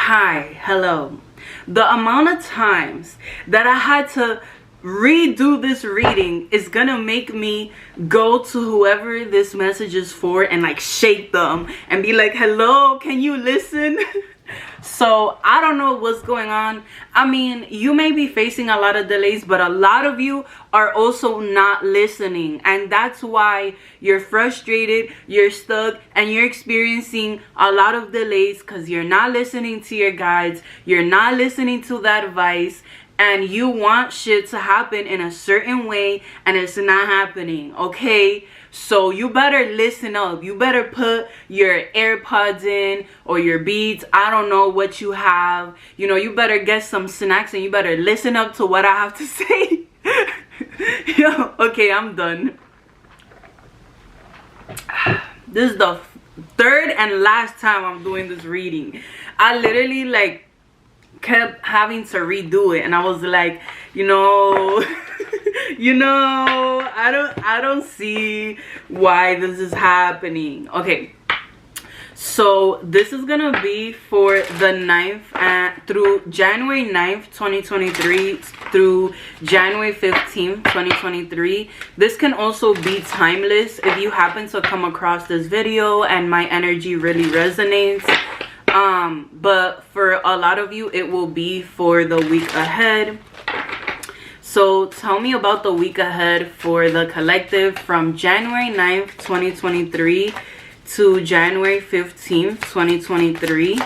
Hi, hello. The amount of times that I had to redo this reading is gonna make me go to whoever this message is for and like shake them and be like, hello, can you listen? So I don't know what's going on. I mean, you may be facing a lot of delays, but a lot of you are also not listening, and that's why you're frustrated, you're stuck, and you're experiencing a lot of delays because you're not listening to your guides, you're not listening to that advice, and you want shit to happen in a certain way and it's not happening. Okay, so you better listen up. You better put your AirPods in or your Beats. I don't know what you have. You know, you better get some snacks and you better listen up to what I have to say. Yo, okay, I'm done. This is the third and last time I'm doing this reading. I literally kept having to redo it, and I was like, you know, I don't see why this is happening. Okay, so this is gonna be for the 9th through January 9th 2023 through January 15th 2023. This can also be timeless if you happen to come across this video and my energy really resonates. But for a lot of you, it will be for the week ahead. So tell me about the week ahead for the collective from January 9th 2023 to January 15th 2023.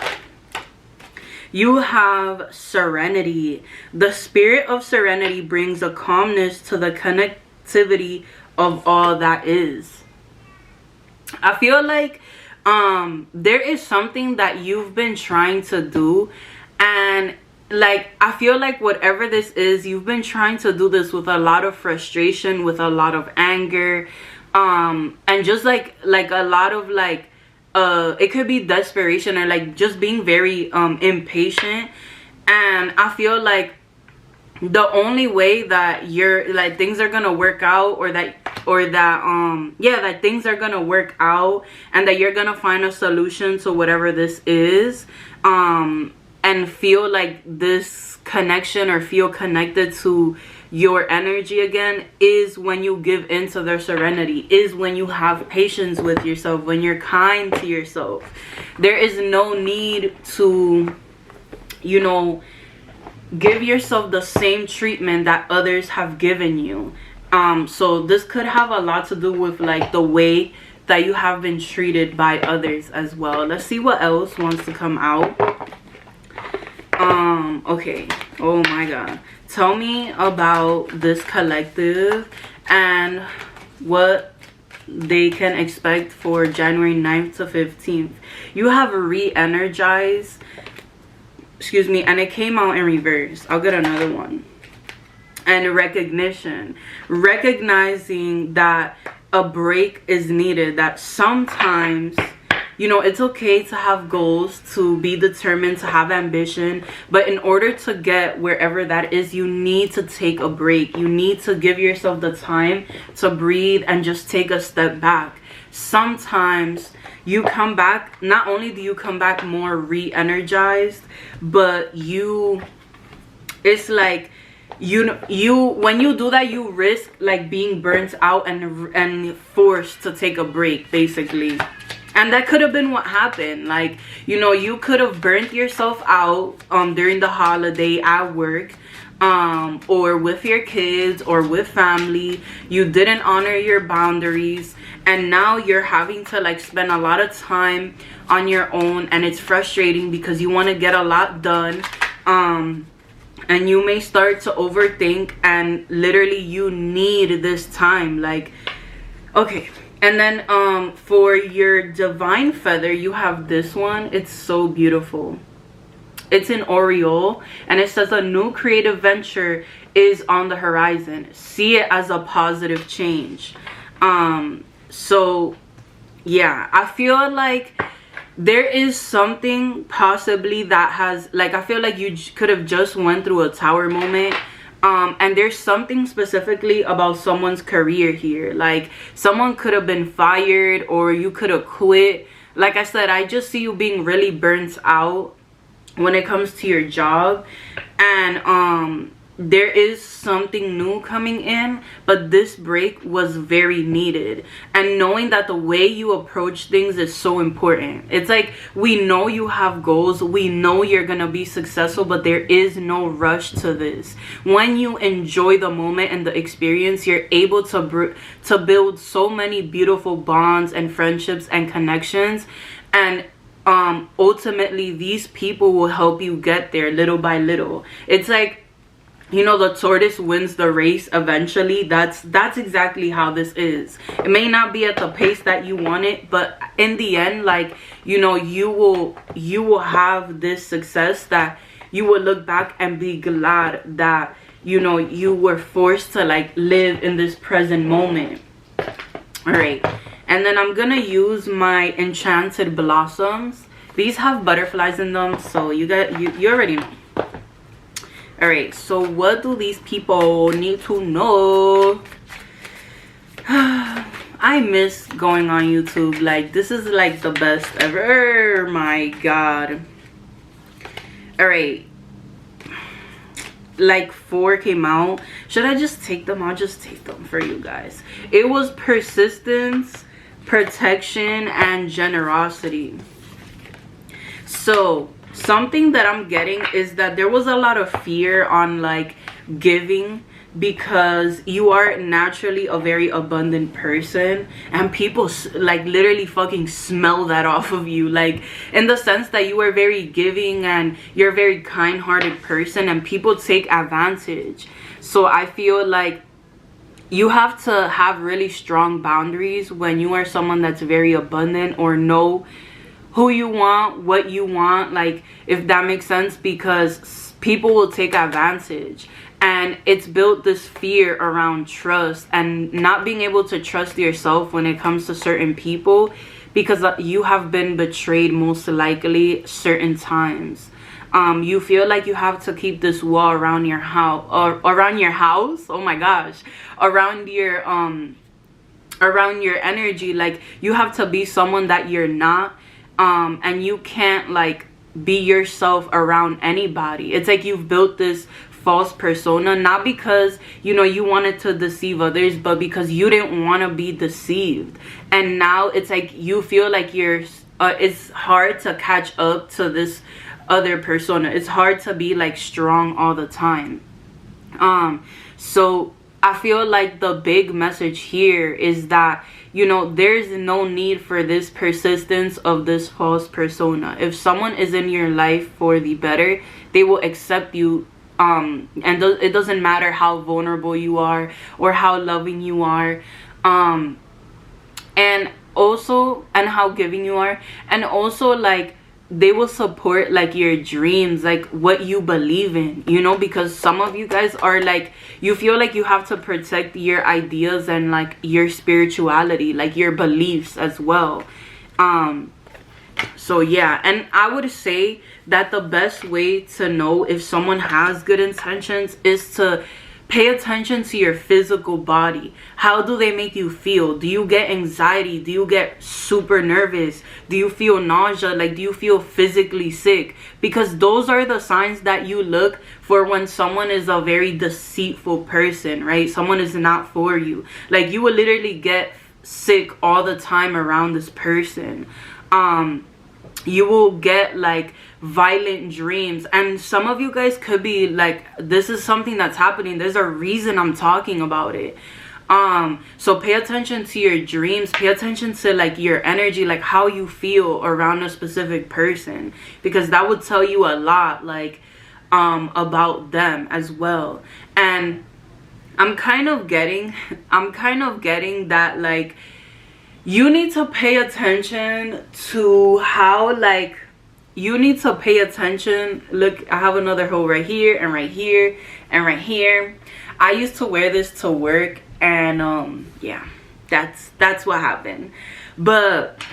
You have serenity. The spirit of serenity brings a calmness to the connectivity of all that is. I feel like there is something that you've been trying to do, and I feel like whatever this is, you've been trying to do this with a lot of frustration, with a lot of anger, and just like a lot of it could be desperation or just being very impatient. And I feel like the only way that you're things are gonna work out, or that things are gonna work out and that you're gonna find a solution to whatever this is, and feel like this connection or feel connected to your energy again, is when you give into their serenity, is when you have patience with yourself, when you're kind to yourself. There is no need to, you know, give yourself the same treatment that others have given you. So this could have a lot to do with the way that you have been treated by others as well. Let's see what else wants to come out. Okay, oh my god, tell me about this collective and what they can expect for January 9th to 15th. You have re-energized, excuse me, and it came out in reverse. I'll get another one. And recognition, recognizing that a break is needed, that sometimes, you know, it's okay to have goals, to be determined, to have ambition, but in order to get wherever that is, you need to take a break. You need to give yourself the time to breathe and just take a step back. Sometimes you come back, not only do you come back more re-energized, but it's like you when you do that, you risk being burnt out and forced to take a break, basically. And that could have been what happened. You know, you could have burnt yourself out during the holiday at work, or with your kids or with family. You didn't honor your boundaries, and now you're having to spend a lot of time on your own, and it's frustrating because you want to get a lot done, and you may start to overthink, and literally you need this time. Okay. And then for your divine feather, you have this one. It's so beautiful. It's an aureole, and it says a new creative venture is on the horizon. See it as a positive change. So yeah, I feel like there is something possibly that has I feel like you could have just went through a tower moment. And there's something specifically about someone's career here. Someone could have been fired, or you could have quit. Like I said, I just see you being really burnt out when it comes to your job, and there is something new coming in, but this break was very needed. And knowing that the way you approach things is so important. It's like, we know you have goals, we know you're gonna be successful, but there is no rush to this. When you enjoy the moment and the experience, you're able to build so many beautiful bonds and friendships and connections. And ultimately these people will help you get there little by little. It's like, you know, the tortoise wins the race eventually. That's exactly how this is. It may not be at the pace that you want it, but in the end, like, you know, you will have this success that you will look back and be glad that, you know, you were forced to like live in this present moment. All right, and then I'm gonna use my enchanted blossoms. These have butterflies in them, so you already know. All right, so what do these people need to know? I miss going on YouTube. Like, this is like the best ever. My God. All right, like 4 came out. Should I just take them? I'll just take them for you guys. It was persistence, protection, and generosity. So something that I'm getting is that there was a lot of fear on like giving, because you are naturally a very abundant person, and people like literally fucking smell that off of you, like in the sense that you are very giving and you're a very kind-hearted person, and people take advantage. So I feel like you have to have really strong boundaries when you are someone that's very abundant, or know who you want, what you want, like, if that makes sense, because people will take advantage. And it's built this fear around trust and not being able to trust yourself when it comes to certain people, because you have been betrayed most likely certain times. You feel like you have to keep this wall around your house, or around your house, oh my gosh, around your energy. Like, you have to be someone that you're not, and you can't like be yourself around anybody. It's like you've built this false persona, not because, you know, you wanted to deceive others, but because you didn't want to be deceived. And now it's like you feel like you're it's hard to catch up to this other persona. It's hard to be like strong all the time. So I feel like the big message here is that, you know, there's no need for this persistence of this false persona. If someone is in your life for the better, they will accept you. And it doesn't matter how vulnerable you are or how loving you are, and how giving you are, and also like they will support like your dreams, like what you believe in, you know, because some of you guys are like, you feel like you have to protect your ideas and like your spirituality, like your beliefs as well. So yeah, and I would say that the best way to know if someone has good intentions is to pay attention to your physical body. How do they make you feel? Do you get anxiety? Do you get super nervous? Do you feel nausea? Like, do you feel physically sick? Because those are the signs that you look for when someone is a very deceitful person, right? Someone is not for you. Like, you will literally get sick all the time around this person. You will get like violent dreams, and some of you guys could be like, this is something that's happening. There's a reason I'm talking about it. So pay attention to your dreams, pay attention to like your energy, like how you feel around a specific person, because that would tell you a lot like about them as well. And I'm kind of getting that like you need to pay attention to how like you need to pay attention. Look, I have another hole right here and right here and right here. I used to wear this to work, and yeah, that's what happened. But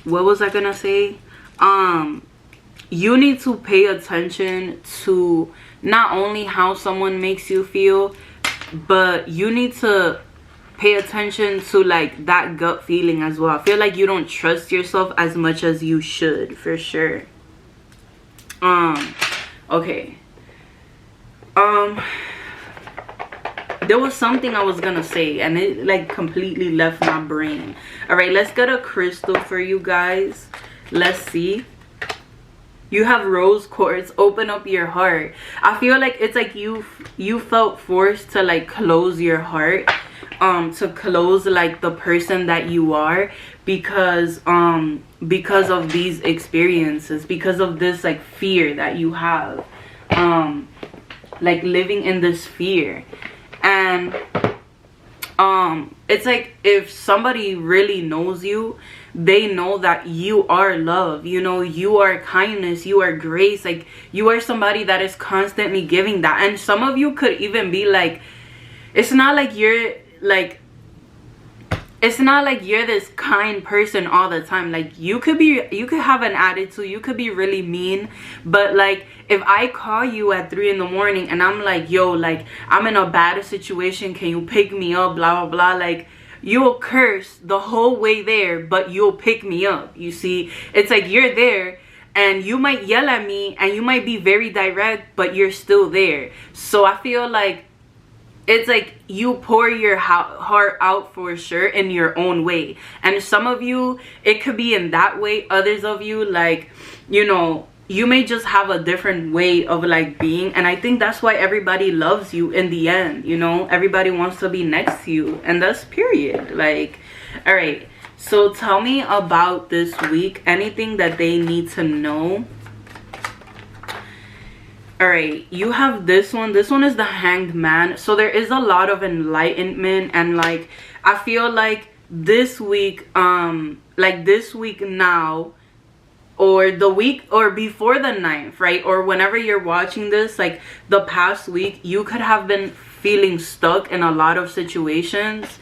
what was I gonna say? You need to pay attention to not only how someone makes you feel, but you need to pay attention to like that gut feeling as well. I feel like you don't trust yourself as much as you should, for sure. Okay. There was something I was gonna say and it like completely left my brain. All right, let's get a crystal for you guys. Let's see. You have rose quartz. Open up your heart. I feel like it's like you felt forced to like close your heart, to close like the person that you are, because of these experiences, because of this like fear that you have, like living in this fear. And it's like if somebody really knows you, they know that you are love, you know, you are kindness, you are grace, like you are somebody that is constantly giving that. And some of you could even be like, it's not like you're this kind person all the time. Like you could have an attitude, you could be really mean, but like if I call you at 3 in the morning and I'm like, yo, like I'm in a bad situation, can you pick me up, blah blah blah, like you'll curse the whole way there, but you'll pick me up. You see, it's like you're there and you might yell at me and you might be very direct, but you're still there. So I feel like it's like you pour your heart out for sure in your own way. And some of you, it could be in that way. Others of you, like, you know, you may just have a different way of like being. And I think that's why everybody loves you in the end, you know. Everybody wants to be next to you, and that's period. Like, all right, so tell me about this week, anything that they need to know. All right, you have this one. This one is the Hanged Man. So there is a lot of enlightenment, and like I feel like this week, like this week now, or the week or before the 9th, right, or whenever you're watching this, like the past week, you could have been feeling stuck in a lot of situations,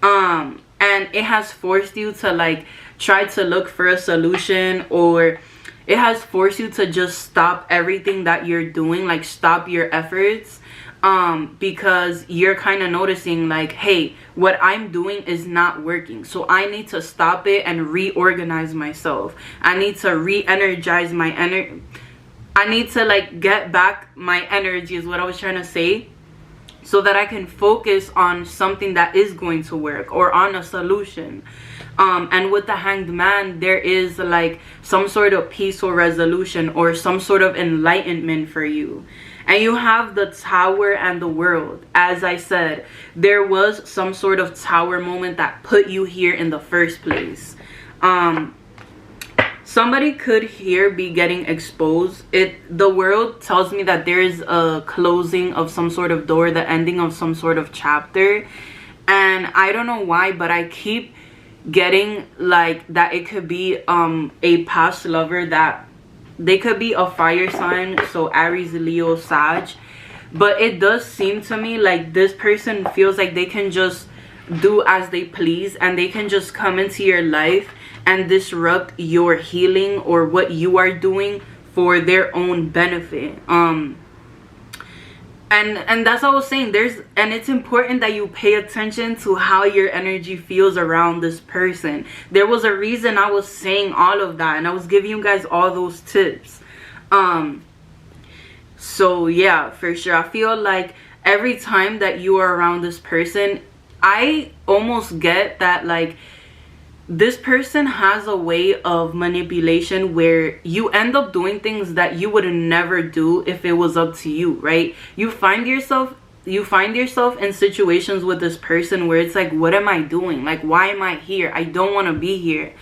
and it has forced you to like try to look for a solution, or it has forced you to just stop everything that you're doing, like stop your efforts, because you're kind of noticing like, hey, what I'm doing is not working, so I need to stop it and reorganize myself. I need to re-energize my energy. I need to like get back my energy is what I was trying to say, so that I can focus on something that is going to work, or on a solution. And with the Hanged Man, there is like some sort of peaceful resolution or some sort of enlightenment for you. And you have the Tower and the World. As I said, there was some sort of tower moment that put you here in the first place. Somebody could here be getting exposed. The World tells me that there is a closing of some sort of door, the ending of some sort of chapter. And I don't know why, but I keep getting like that it could be a past lover, that they could be a fire sign, so Aries, Leo, Sag. But it does seem to me like this person feels like they can just do as they please, and they can just come into your life and disrupt your healing or what you are doing for their own benefit. And that's what I was saying. And it's important that you pay attention to how your energy feels around this person. There was a reason I was saying all of that, and I was giving you guys all those tips. So yeah, for sure, I feel like every time that you are around this person, I almost get that like this person has a way of manipulation where you end up doing things that you would never do if it was up to you, right? You find yourself in situations with this person where it's like, what am I doing? Like, why am I here? I don't want to be here.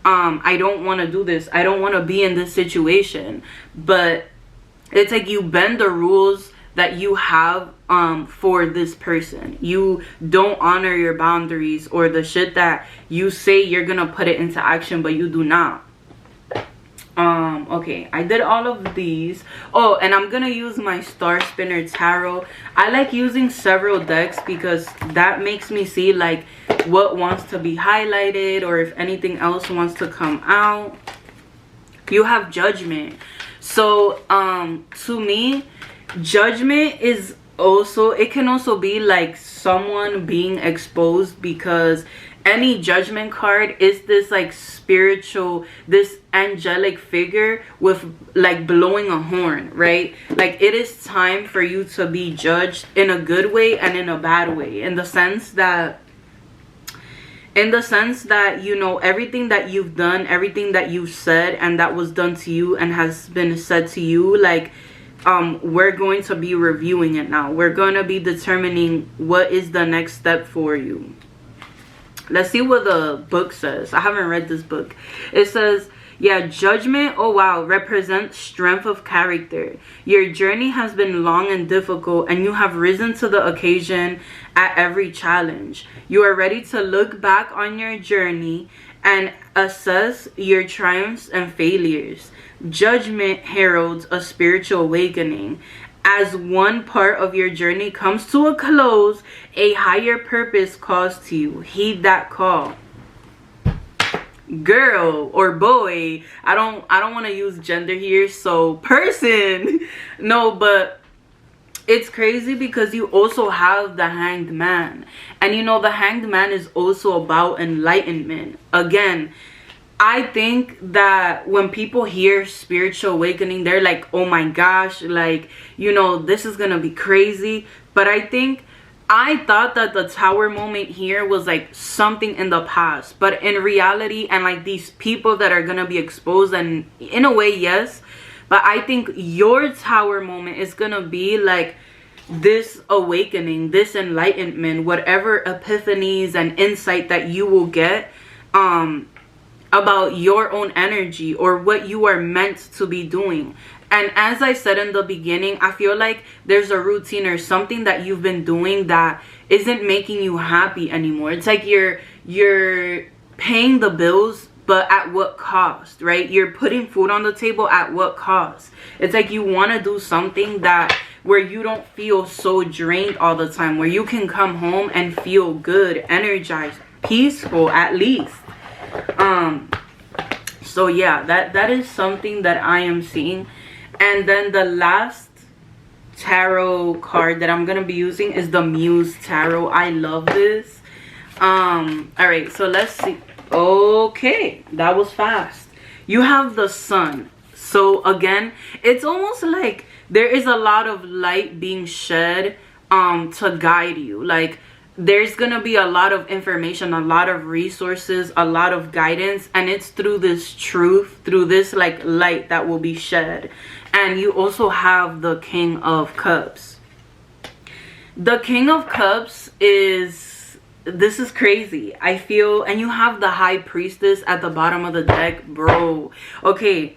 I don't want to do this. I don't want to be in this situation. But it's like you bend the rules that you have for this person. You don't honor your boundaries, or the shit that you say you're gonna put it into action but you do not. Okay, I did all of these. Oh, and I'm gonna use my Star Spinner Tarot. I like using several decks because that makes me see like what wants to be highlighted, or if anything else wants to come out. You have Judgment. So to me, Judgment is also, it can also be like someone being exposed, because any judgment card is this like spiritual, this angelic figure with like blowing a horn, right? Like it is time for you to be judged in a good way and in a bad way, in the sense that you know, everything that you've done, everything that you said and that was done to you and has been said to you, like we're going to be reviewing it now. We're going to be determining what is the next step for you. Let's see what the book says. I haven't read this book. It says, yeah, judgment, oh wow, represents strength of character. Your journey has been long and difficult, and you have risen to the occasion at every challenge. You are ready to look back on your journey and assess your triumphs and failures. Judgment heralds a spiritual awakening. As one part of your journey comes to a close, a higher purpose calls to you. Heed that call. Girl or boy, I don't want to use gender here, so person. No, but it's crazy because you also have the Hanged Man. And you know, the Hanged Man is also about enlightenment. Again, I think that when people hear spiritual awakening, they're like, oh my gosh, like, you know, this is gonna be crazy. But I thought that the tower moment here was like something in the past. But in reality, and like these people that are gonna be exposed, and in a way, yes. But I think your tower moment is gonna be like this awakening, this enlightenment, whatever epiphanies and insight that you will get about your own energy or what you are meant to be doing. And as I said in the beginning, I feel like there's a routine or something that you've been doing that isn't making you happy anymore. It's like you're paying the bills, but at what cost, right? You're putting food on the table at what cost? It's like you want to do something that where you don't feel so drained all the time, where you can come home and feel good, energized, peaceful at least. So yeah, that is something that I am seeing. And then the last tarot card that I'm gonna be using is the Muse Tarot. I love this. All right, so let's see. Okay, that was fast. You have the Sun. So again, it's almost like there is a lot of light being shed to guide you. Like there's gonna be a lot of information, a lot of resources, a lot of guidance, and it's through this truth, through this like light that will be shed. And you also have the King of Cups. The King of Cups is, this is crazy, I feel. And you have the High Priestess at the bottom of the deck, bro. Okay,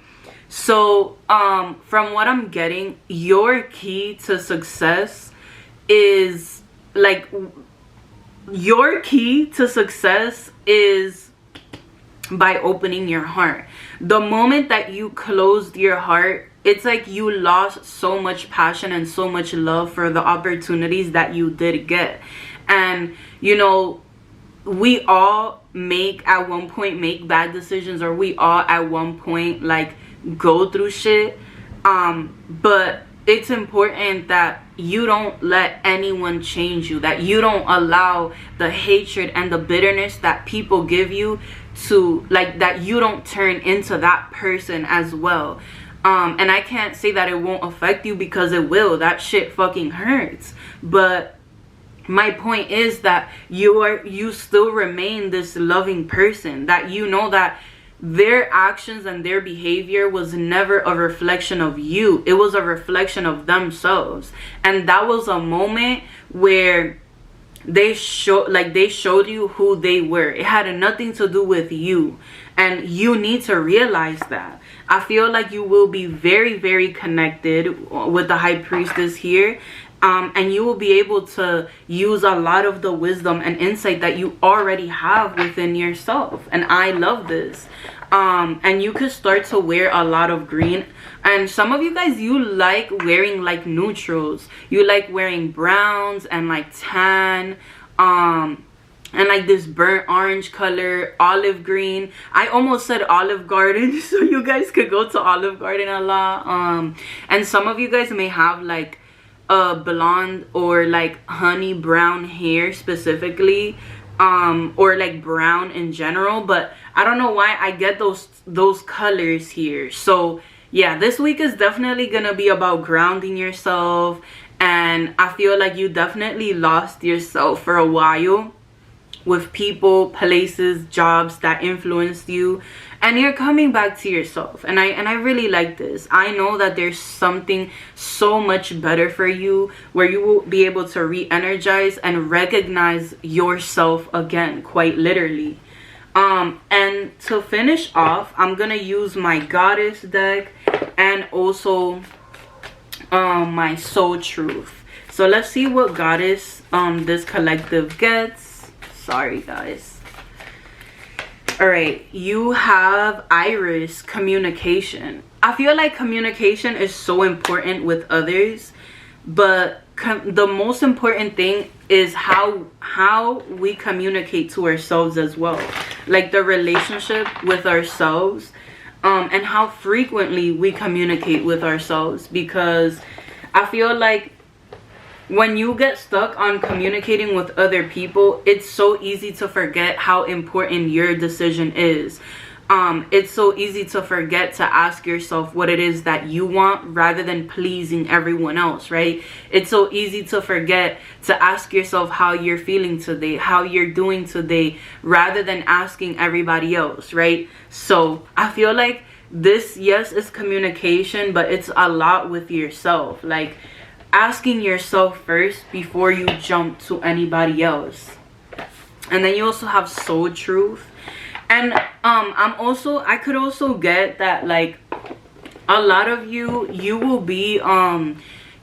so from what I'm getting, your key to success is like, your key to success is by opening your heart. The moment that you closed your heart, it's like you lost so much passion and so much love for the opportunities that you did get. And you know, we all at one point make bad decisions, or we all at one point like go through shit, but it's important that you don't let anyone change you, that you don't allow the hatred and the bitterness that people give you to, like, that you don't turn into that person as well. And I can't say that it won't affect you, because it will. That shit fucking hurts. But my point is that you still remain this loving person, that you know that their actions and their behavior was never a reflection of you. It was a reflection of themselves. And that was a moment where they showed you who they were. It had nothing to do with you, and you need to realize that. I feel like you will be very, very connected with the High Priestess here, and you will be able to use a lot of the wisdom and insight that you already have within yourself. And I love this. And you could start to wear a lot of green. And some of you guys, you like wearing like neutrals. You like wearing browns and like tan, and like this burnt orange color, olive green. I almost said Olive Garden, so you guys could go to Olive Garden a lot. And some of you guys may have like blonde or like honey brown hair specifically. or like brown in general, but I don't know why I get those colors here. So yeah, this week is definitely gonna be about grounding yourself, and I feel like you definitely lost yourself for a while with people, places, jobs that influenced you, and you're coming back to yourself. And I really like this. I know that there's something so much better for you, where you will be able to re-energize and recognize yourself again, quite literally. And to finish off, I'm gonna use my Goddess deck and also my Soul Truth. So let's see what Goddess this collective gets. Sorry guys. All right, you have Iris, communication. I feel like communication is so important with others, but the most important thing is how we communicate to ourselves as well, like the relationship with ourselves, and how frequently we communicate with ourselves. Because I feel like when you get stuck on communicating with other people, it's so easy to forget how important your decision is. It's so easy to forget to ask yourself what it is that you want, rather than pleasing everyone else, right? It's so easy to forget to ask yourself how you're feeling today, how you're doing today, rather than asking everybody else, right? So I feel like this, yes, is communication, but it's a lot with yourself. Like, asking yourself first before you jump to anybody else. And then you also have Soul Truth. And I could also get that, like, a lot of you will be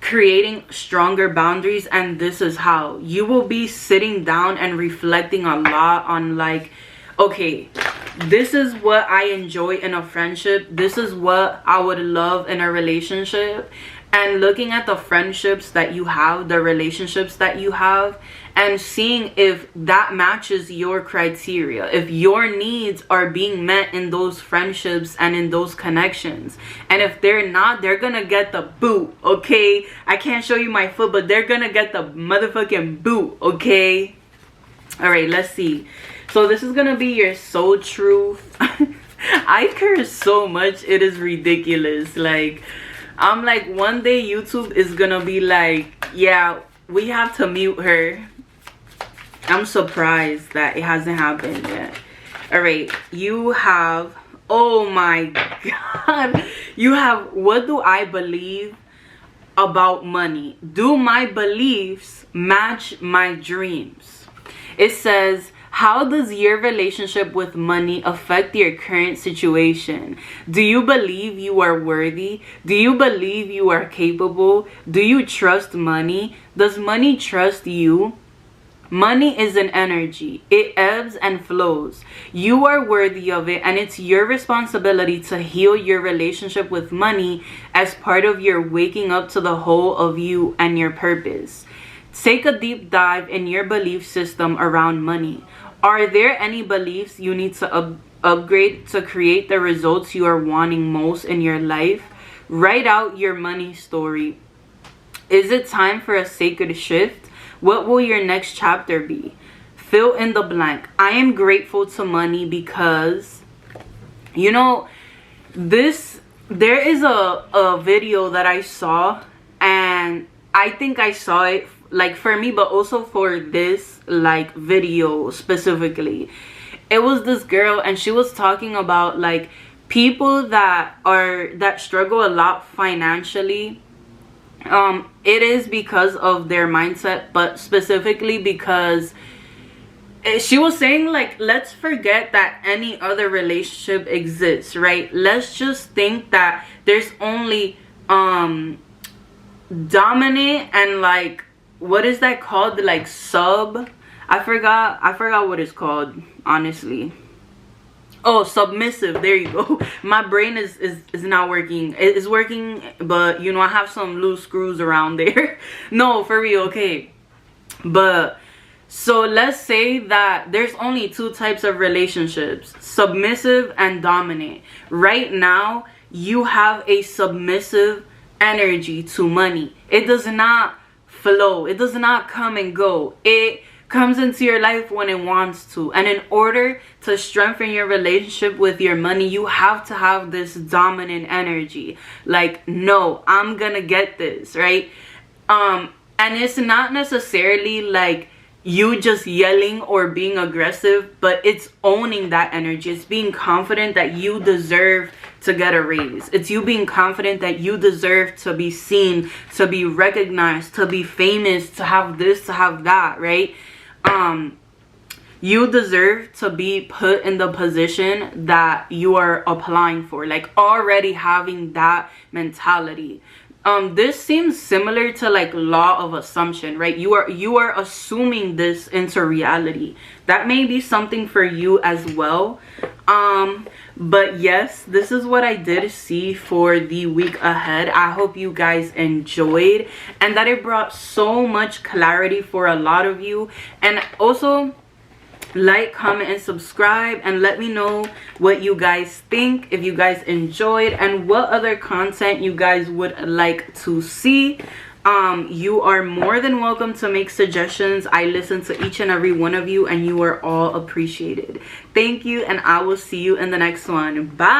creating stronger boundaries, and this is how. You will be sitting down and reflecting a lot on, like, okay, this is what I enjoy in a friendship, this is what I would love in a relationship, and looking at the friendships that you have, the relationships that you have, and seeing if that matches your criteria, if your needs are being met in those friendships and in those connections. And if they're not, they're gonna get the boot, okay? I can't show you my foot, but they're gonna get the motherfucking boot, okay? All right, let's see. So this is gonna be your Soul Truth. I curse so much, it is ridiculous. Like, I'm like, one day YouTube is gonna be like, yeah, we have to mute her. I'm surprised that it hasn't happened yet. All right, you have, oh my God, you have, what do I believe about money? Do my beliefs match my dreams? It says, how does your relationship with money affect your current situation? Do you believe you are worthy? Do you believe you are capable? Do you trust money? Does money trust you? Money is an energy. It ebbs and flows. You are worthy of it, and it's your responsibility to heal your relationship with money as part of your waking up to the whole of you and your purpose. Take a deep dive in your belief system around money. Are there any beliefs you need to upgrade to create the results you are wanting most in your life? Write out your money story. Is it time for a sacred shift? What will your next chapter be? Fill in the blank. I am grateful to money because, you know, there is a video that I saw, and I think I saw it like for me, but also for this like video specifically. It was this girl, and she was talking about like people that struggle a lot financially. It is because of their mindset, but specifically because she was saying, like, let's forget that any other relationship exists, right? Let's just think that there's only dominant and, like, what is that called? Like sub, I forgot what it's called, honestly. Oh, submissive. There you go. My brain is not working. It's working, but you know, I have some loose screws around there. No, for real. Okay, but so let's say that there's only two types of relationships: submissive and dominant. Right now you have a submissive energy to money. It does not flow. It does not come and go. It comes into your life when it wants to. And in order to strengthen your relationship with your money, you have to have this dominant energy. Like, no, I'm gonna get this, right? And it's not necessarily like you just yelling or being aggressive, but it's owning that energy. It's being confident that you deserve to get a raise. It's you being confident that you deserve to be seen, to be recognized, to be famous, to have this, to have that, right? You deserve to be put in the position that you are applying for, like already having that mentality. This seems similar to like law of assumption, right? You are assuming this into reality. That may be something for you as well. But yes, this is what I did see for the week ahead. I hope you guys enjoyed and that it brought so much clarity for a lot of you. And also, like, comment, and subscribe, and let me know what you guys think, if you guys enjoyed, and what other content you guys would like to see. You are more than welcome to make suggestions. I listen to each and every one of you, and you are all appreciated. Thank you, and I will see you in the next one. Bye.